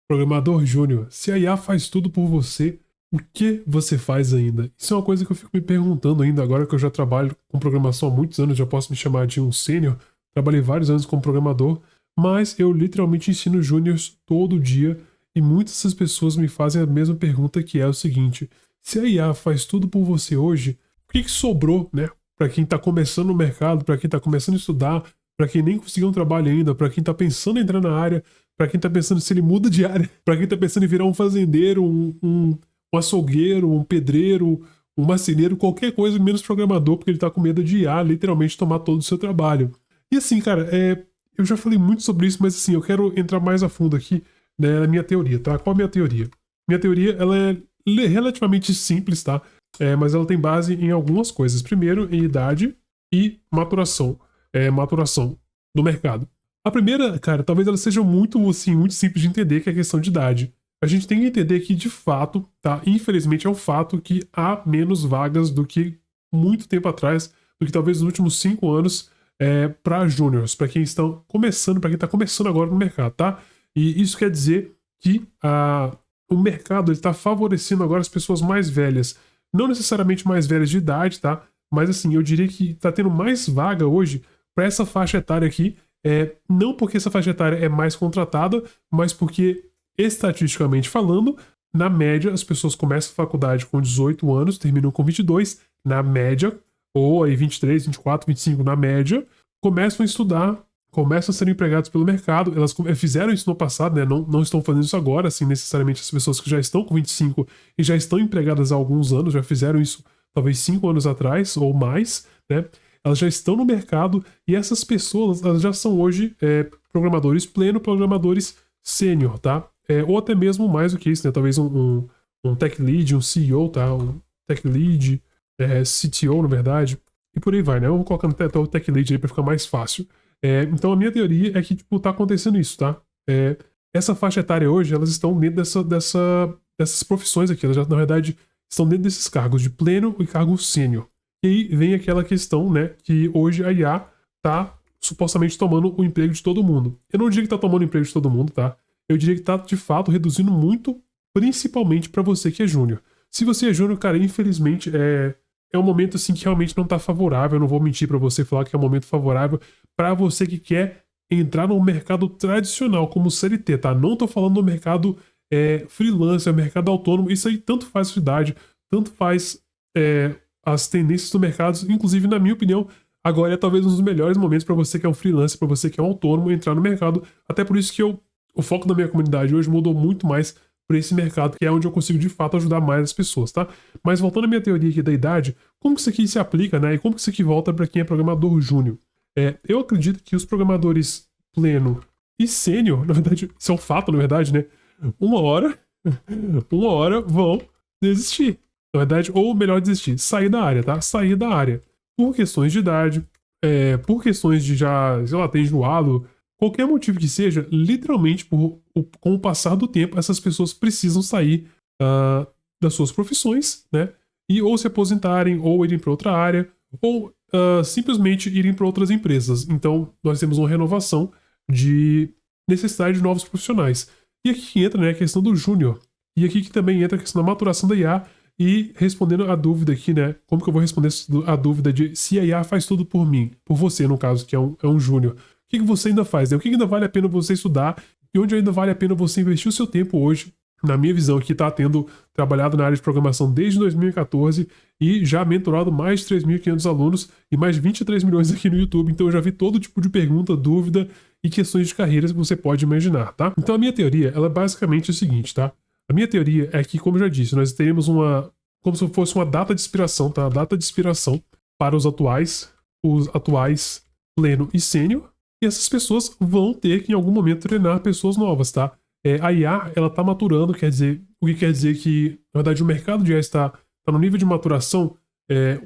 Programador júnior, se a IA faz tudo por você, o que você faz ainda? Isso é uma coisa que eu fico me perguntando ainda agora que eu já trabalho com programação há muitos anos, já posso me chamar de um sênior. Trabalhei vários anos como programador, mas eu literalmente ensino júniors todo dia e muitas dessas pessoas me fazem a mesma pergunta, que é o seguinte: se a IA faz tudo por você hoje, o que sobrou, né? Para quem está começando no mercado, para quem está começando a estudar, para quem nem conseguiu um trabalho ainda, para quem está pensando em entrar na área, para quem tá pensando se ele muda de área, para quem tá pensando em virar um fazendeiro, um açougueiro, um pedreiro, um marceneiro, qualquer coisa menos programador, porque ele tá com medo de IA literalmente tomar todo o seu trabalho. E assim, cara, eu já falei muito sobre isso, mas assim, eu quero entrar mais a fundo aqui, né, na minha teoria, tá? Qual a minha teoria? Minha teoria, ela é relativamente simples, tá? Mas ela tem base em algumas coisas. Primeiro, em idade e maturação. Maturação do mercado. A primeira, cara, talvez ela seja muito, assim, muito simples de entender, que é a questão de idade. A gente tem que entender que, de fato, tá? Infelizmente é um fato que há menos vagas do que muito tempo atrás, do que talvez nos últimos 5 anos, para júniors, para quem estão começando, para quem está começando agora no mercado, tá? E isso quer dizer que o mercado está favorecendo agora as pessoas mais velhas. Não necessariamente mais velhas de idade, tá? Mas assim, eu diria que está tendo mais vaga hoje para essa faixa etária aqui. Não porque essa faixa etária é mais contratada, mas porque, estatisticamente falando, na média, as pessoas começam a faculdade com 18 anos, terminam com 22, na média, ou aí 23, 24, 25 na média, começam a estudar, começam a ser empregados pelo mercado. Elas fizeram isso no passado, né? Não estão fazendo isso agora, assim, necessariamente as pessoas que já estão com 25 e já estão empregadas há alguns anos, já fizeram isso talvez 5 anos atrás ou mais, né? Elas já estão no mercado e essas pessoas, elas já são hoje programadores pleno, programadores sênior, tá? Ou até mesmo mais do que isso, né? Talvez um tech lead, um CEO, tá? Um tech lead, CTO, na verdade, e por aí vai, né? Eu vou colocando até o tech lead aí pra ficar mais fácil. Então a minha teoria é que, tipo, tá acontecendo isso, tá? Essa faixa etária hoje, elas estão dentro dessas profissões aqui, elas já, na verdade, estão dentro desses cargos de pleno e cargo sênior. E aí vem aquela questão, né, que hoje a IA tá supostamente tomando o emprego de todo mundo. Eu não diria que tá tomando o emprego de todo mundo, tá? Eu diria que tá, de fato, reduzindo muito, principalmente para você que é júnior. Se você é júnior, cara, infelizmente, é um momento, assim, que realmente não tá favorável. Eu não vou mentir para você falar que é um momento favorável para você que quer entrar no mercado tradicional, como CLT, tá? Não tô falando no mercado freelancer, mercado autônomo. Isso aí tanto faz sua idade, tanto faz as tendências do mercado. Inclusive, na minha opinião, agora é talvez um dos melhores momentos para você que é um freelancer, para você que é um autônomo, entrar no mercado. Até por isso que o foco da minha comunidade hoje mudou muito mais para esse mercado, que é onde eu consigo de fato ajudar mais as pessoas, tá? Mas voltando à minha teoria aqui da idade, como que isso aqui se aplica, né? E como que isso aqui volta para quem é programador júnior? Eu acredito que os programadores pleno e sênior, na verdade, isso é um fato, na verdade, né? Uma hora, uma hora vão desistir. Na verdade, ou melhor desistir, sair da área, tá? Sair da área. Por questões de idade, por questões de já, sei lá, ter enjoado, qualquer motivo que seja, literalmente, com o passar do tempo, essas pessoas precisam sair das suas profissões, né? E ou se aposentarem, ou irem para outra área, ou simplesmente irem para outras empresas. Então, nós temos uma renovação de necessidade de novos profissionais. E aqui que entra, né, a questão do júnior. E aqui que também entra a questão da maturação da IA. E respondendo a dúvida aqui, né? Como que eu vou responder a dúvida de se a IA faz tudo por mim? Por você, no caso, que é um júnior. O que você ainda faz, né? O que ainda vale a pena você estudar? E onde ainda vale a pena você investir o seu tempo hoje? Na minha visão, que está tendo trabalhado na área de programação desde 2014 e já mentorado mais de 3.500 alunos e mais de 23 milhões aqui no YouTube. Então eu já vi todo tipo de pergunta, dúvida e questões de carreira que você pode imaginar, tá? Então a minha teoria, ela é basicamente o seguinte, tá? A minha teoria é que, como eu já disse, nós teremos como se fosse uma data de expiração, tá? A data de expiração para os atuais pleno e sênior, e essas pessoas vão ter que, em algum momento, treinar pessoas novas, tá? A IA, ela tá maturando, o que quer dizer que, na verdade, o mercado de IA está no nível de maturação,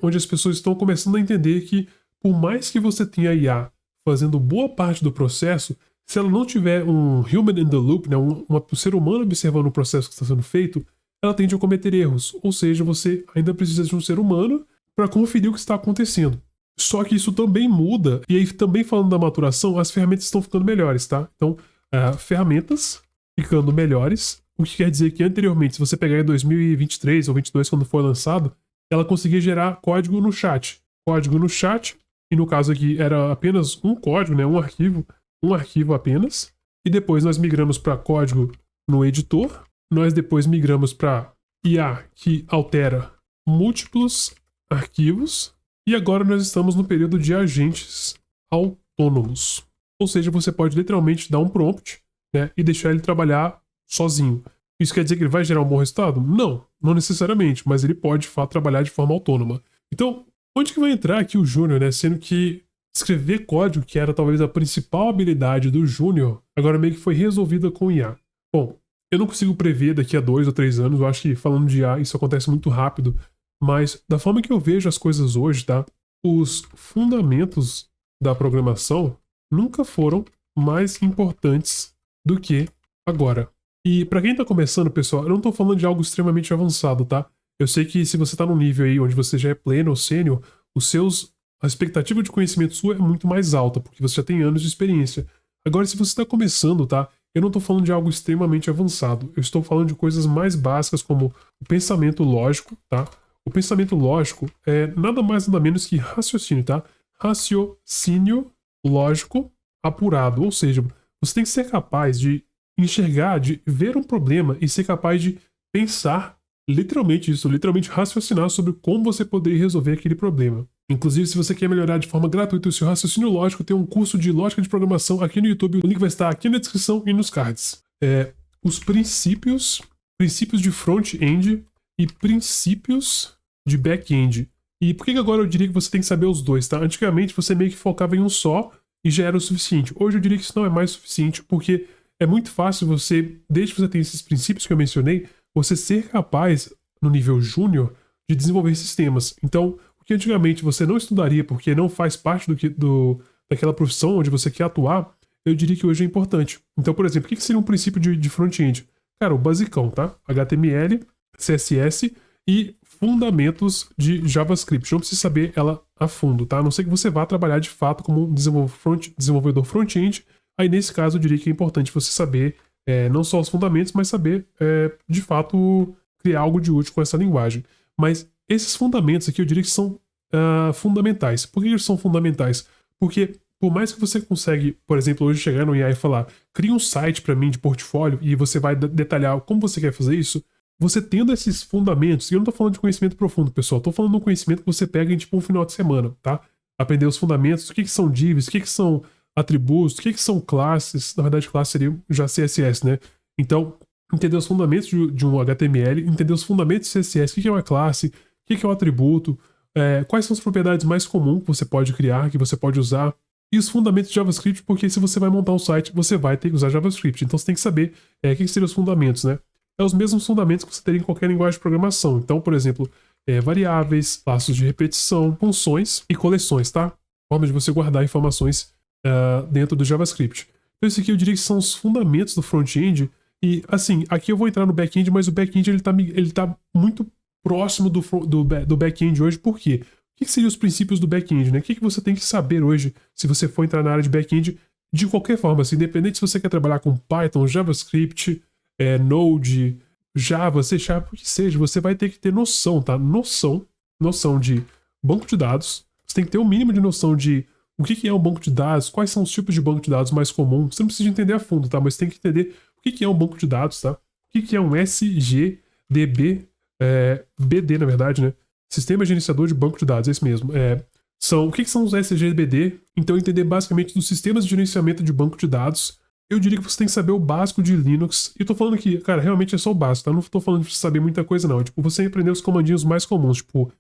onde as pessoas estão começando a entender que, por mais que você tenha a IA fazendo boa parte do processo, se ela não tiver um human in the loop, né, um ser humano observando o processo que está sendo feito, ela tende a cometer erros. Ou seja, você ainda precisa de um ser humano para conferir o que está acontecendo. Só que isso também muda, e aí também falando da maturação, as ferramentas estão ficando melhores, tá? Então, ferramentas ficando melhores, o que quer dizer que anteriormente, se você pegar em 2023 ou 22 quando foi lançado, ela conseguia gerar código no chat. Código no chat, e no caso aqui era apenas um código, né, um arquivo apenas, e depois nós migramos para código no editor, nós depois migramos para IA que altera múltiplos arquivos, e agora nós estamos no período de agentes autônomos. Ou seja, você pode literalmente dar um prompt, né, e deixar ele trabalhar sozinho. Isso quer dizer que ele vai gerar um bom resultado? Não, não necessariamente, mas ele pode, de fato, trabalhar de forma autônoma. Então, onde que vai entrar aqui o Júnior, né? Sendo que escrever código, que era talvez a principal habilidade do Júnior, agora meio que foi resolvida com IA. Bom, eu não consigo prever daqui a 2 ou 3 anos, eu acho que falando de IA isso acontece muito rápido, mas da forma que eu vejo as coisas hoje, tá? Os fundamentos da programação nunca foram mais importantes do que agora. E pra quem tá começando, pessoal, eu não tô falando de algo extremamente avançado, tá? Eu sei que se você tá num nível aí onde você já é pleno ou sênior, a expectativa de conhecimento sua é muito mais alta, porque você já tem anos de experiência. Agora, se você tá começando, tá? Eu não tô falando de algo extremamente avançado. Eu estou falando de coisas mais básicas como o pensamento lógico, tá? O pensamento lógico é nada mais nada menos que raciocínio, tá? Raciocínio lógico apurado, ou seja, você tem que ser capaz de enxergar, de ver um problema e ser capaz de pensar literalmente isso, literalmente raciocinar sobre como você poderia resolver aquele problema. Inclusive, se você quer melhorar de forma gratuita o seu raciocínio lógico, tem um curso de lógica de programação aqui no YouTube, o link vai estar aqui na descrição e nos cards. Os princípios de front-end e princípios de back-end. E por que agora eu diria que você tem que saber os dois, tá? Antigamente você meio que focava em um só e já era o suficiente. Hoje eu diria que isso não é mais suficiente, porque é muito fácil você, desde que você tenha esses princípios que eu mencionei, você ser capaz, no nível júnior, de desenvolver sistemas. Então, o que antigamente você não estudaria porque não faz parte daquela profissão onde você quer atuar, eu diria que hoje é importante. Então, por exemplo, o que seria um princípio de front-end? Cara, o basicão, tá? HTML, CSS e fundamentos de JavaScript. Não precisa saber ela a fundo, tá? A não ser que você vá trabalhar de fato como um desenvolvedor front-end. Aí, nesse caso, eu diria que é importante você saber não só os fundamentos, mas saber, de fato, criar algo de útil com essa linguagem. Mas esses fundamentos aqui, eu diria que são fundamentais. Por que eles são fundamentais? Porque, por mais que você consegue, por exemplo, hoje chegar no IA e falar, cria um site para mim de portfólio e você vai detalhar como você quer fazer isso, você tendo esses fundamentos, e eu não tô falando de conhecimento profundo, pessoal, tô falando de um conhecimento que você pega em tipo um final de semana, tá? Aprender os fundamentos, o que são divs, o que são atributos, o que são classes. Na verdade, classe seria já CSS, né? Então, entender os fundamentos de um HTML, entender os fundamentos de CSS, o que é uma classe, o que é um atributo, quais são as propriedades mais comuns que você pode criar, que você pode usar, e os fundamentos de JavaScript, porque se você vai montar um site, você vai ter que usar JavaScript. Então, você tem que saber o que seriam os fundamentos, né? É os mesmos fundamentos que você teria em qualquer linguagem de programação. Então, por exemplo, variáveis, passos de repetição, funções e coleções, tá? Forma de você guardar informações dentro do JavaScript. Então, isso aqui eu diria que são os fundamentos do front-end. E, assim, aqui eu vou entrar no back-end, mas o back-end ele tá muito próximo do back-end hoje. Por quê? O que seriam os princípios do back-end, né? O que você tem que saber hoje se você for entrar na área de back-end de qualquer forma, assim, independente se você quer trabalhar com Python, JavaScript, Node, Java, C Sharp, o que seja, você vai ter que ter noção, tá? Noção de banco de dados. Você tem que ter o mínimo de noção de o que é um banco de dados, quais são os tipos de banco de dados mais comuns. Você não precisa entender a fundo, tá? Mas tem que entender o que é um banco de dados, tá? O que é um SGDB, BD, na verdade, né? Sistema Gerenciador de Banco de Dados, é isso mesmo. O que são os SGBD? Então, entender basicamente dos sistemas de gerenciamento de banco de dados. Eu diria que você tem que saber o básico de Linux. E tô falando aqui, cara, realmente é só o básico, tá? Não tô falando de saber muita coisa, não. Tipo, você aprender os comandinhos mais comuns, tipo,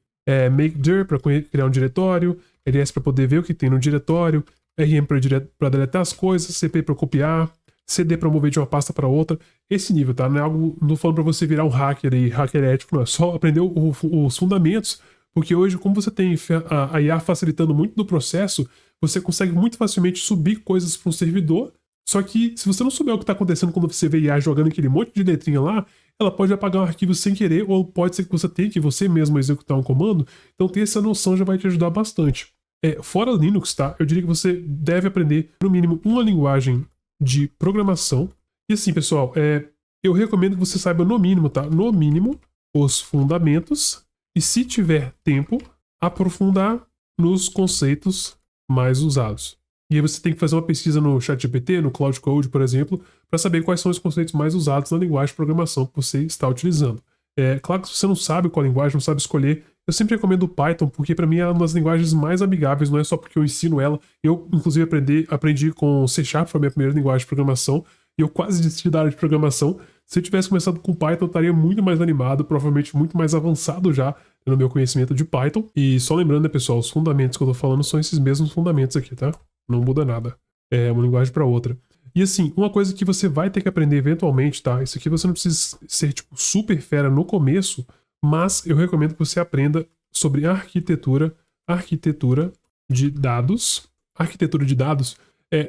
makedir para criar um diretório, ls para poder ver o que tem no diretório, rm para deletar as coisas, cp para copiar, cd para mover de uma pasta para outra. Esse nível, tá? Não é algo, não tô falando para você virar um hacker e hacker ético, não. É só aprender os fundamentos, porque hoje, como você tem a IA facilitando muito do processo, você consegue muito facilmente subir coisas para um servidor. Só que, se você não souber o que está acontecendo quando você vê IA jogando aquele monte de letrinha lá, ela pode apagar um arquivo sem querer, ou pode ser que você tenha que você mesmo executar um comando. Então, ter essa noção já vai te ajudar bastante. Fora Linux, tá? Eu diria que você deve aprender, no mínimo, uma linguagem de programação. E assim, pessoal, eu recomendo que você saiba no mínimo, tá? No mínimo, os fundamentos e, se tiver tempo, aprofundar nos conceitos mais usados. E aí você tem que fazer uma pesquisa no ChatGPT, no Cloud Code, por exemplo, para saber quais são os conceitos mais usados na linguagem de programação que você está utilizando. É claro que se você não sabe qual linguagem, não sabe escolher, eu sempre recomendo o Python, porque para mim é uma das linguagens mais amigáveis, não é só porque eu ensino ela. Eu, inclusive, aprendi com C#, foi a minha primeira linguagem de programação, e eu quase desisti da área de programação. Se eu tivesse começado com Python, eu estaria muito mais animado, provavelmente muito mais avançado já no meu conhecimento de Python. E só lembrando, né, pessoal, os fundamentos que eu tô falando são esses mesmos fundamentos aqui, tá? Não muda nada. É uma linguagem para outra. E assim, uma coisa que você vai ter que aprender eventualmente, tá? Isso aqui você não precisa ser, tipo, super fera no começo, mas eu recomendo que você aprenda sobre arquitetura de dados. Arquitetura de dados.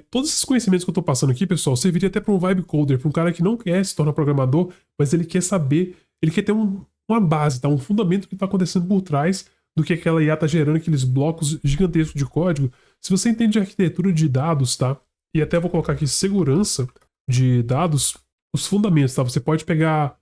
Todos esses conhecimentos que eu tô passando aqui, pessoal, serviria até para um vibe coder, para um cara que não quer se tornar programador, mas ele quer saber, ele quer ter uma base, tá? Um fundamento que tá acontecendo por trás do que aquela IA tá gerando, aqueles blocos gigantescos de código. Se você entende de arquitetura de dados, tá? E até vou colocar aqui segurança de dados, os fundamentos, tá? Você pode pegar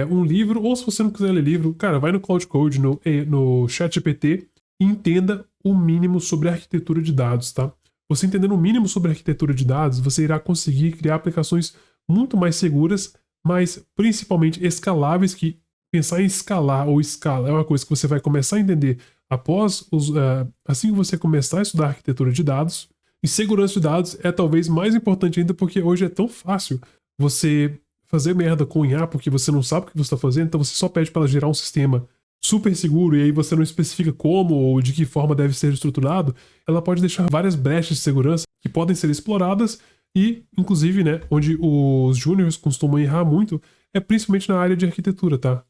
um livro, ou se você não quiser ler livro, cara, vai no Cloud Code, no ChatGPT e entenda o mínimo sobre arquitetura de dados, tá? Você entendendo o mínimo sobre arquitetura de dados, você irá conseguir criar aplicações muito mais seguras, mas principalmente escaláveis, que pensar em escalar ou escala é uma coisa que você vai começar a entender assim que você começar a estudar arquitetura de dados. E segurança de dados é talvez mais importante ainda, porque hoje é tão fácil você fazer merda com IA porque você não sabe o que você está fazendo, então você só pede para ela gerar um sistema super seguro e aí você não especifica como ou de que forma deve ser estruturado. Ela pode deixar várias brechas de segurança que podem ser exploradas e, inclusive, né, onde os júniors costumam errar muito é principalmente na área de arquitetura, tá?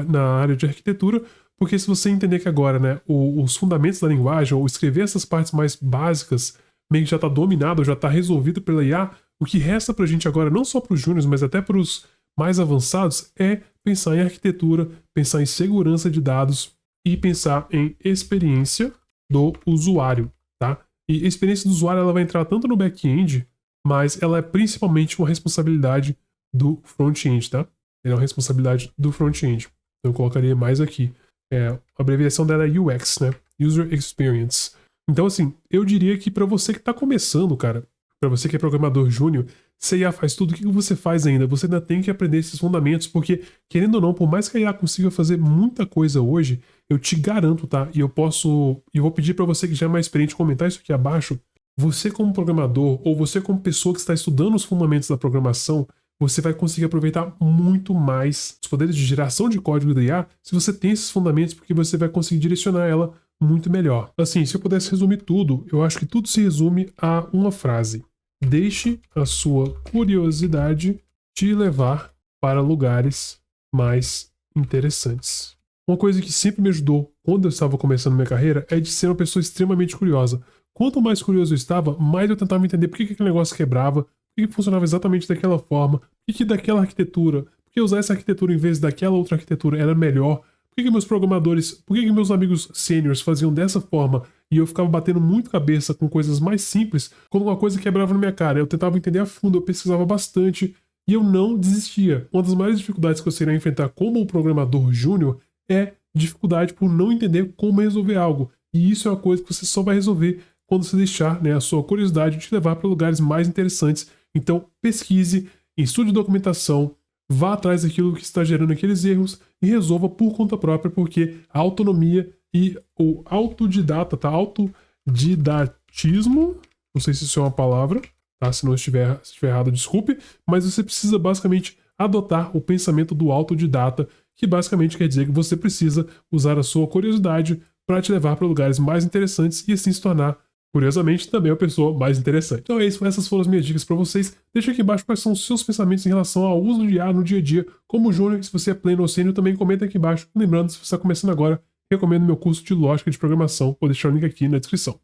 Na área de arquitetura, porque se você entender que agora, né, os fundamentos da linguagem ou escrever essas partes mais básicas meio que já está dominado, já está resolvido pela IA, o que resta pra gente agora, não só para os júniors, mas até para os mais avançados, é pensar em arquitetura, pensar em segurança de dados e pensar em experiência do usuário, tá? E a experiência do usuário ela vai entrar tanto no back-end, mas ela é principalmente uma responsabilidade do front-end, tá? Ela é uma responsabilidade do front-end. Então eu colocaria mais aqui. A abreviação dela é UX, né? User Experience. Então, assim, eu diria que para você que tá começando, cara, para você que é programador júnior, se a IA faz tudo, o que você faz ainda? Você ainda tem que aprender esses fundamentos, porque, querendo ou não, por mais que a IA consiga fazer muita coisa hoje, eu te garanto, tá? E eu vou pedir para você que já é mais experiente comentar isso aqui abaixo. Você como programador, ou você como pessoa que está estudando os fundamentos da programação, você vai conseguir aproveitar muito mais os poderes de geração de código da IA se você tem esses fundamentos, porque você vai conseguir direcionar ela muito melhor. Assim, se eu pudesse resumir tudo, eu acho que tudo se resume a uma frase. Deixe a sua curiosidade te levar para lugares mais interessantes. Uma coisa que sempre me ajudou quando eu estava começando minha carreira é de ser uma pessoa extremamente curiosa. Quanto mais curioso eu estava, mais eu tentava entender por que aquele negócio quebrava, por que funcionava exatamente daquela forma, por que daquela arquitetura, por que usar essa arquitetura em vez daquela outra arquitetura era melhor. Por que meus programadores, por que meus amigos seniors faziam dessa forma e eu ficava batendo muito cabeça com coisas mais simples quando uma coisa quebrava na minha cara? Eu tentava entender a fundo, eu pesquisava bastante e eu não desistia. Uma das maiores dificuldades que você irá enfrentar como programador júnior é dificuldade por não entender como resolver algo. E isso é uma coisa que você só vai resolver quando você deixar, né, a sua curiosidade te levar para lugares mais interessantes. Então pesquise, estude documentação, vá atrás daquilo que está gerando aqueles erros e resolva por conta própria, porque a autonomia e o autodidata, tá? Autodidatismo, não sei se isso é uma palavra, tá? Se estiver errado, desculpe, mas você precisa basicamente adotar o pensamento do autodidata, que basicamente quer dizer que você precisa usar a sua curiosidade para te levar para lugares mais interessantes e assim se tornar, curiosamente, também uma pessoa mais interessante. Então é isso, essas foram as minhas dicas para vocês. Deixa aqui embaixo quais são os seus pensamentos em relação ao uso de IA no dia a dia, como júnior. Se você é pleno ou sênior, também comenta aqui embaixo. Lembrando, se você está começando agora, recomendo meu curso de lógica de programação. Vou deixar o link aqui na descrição.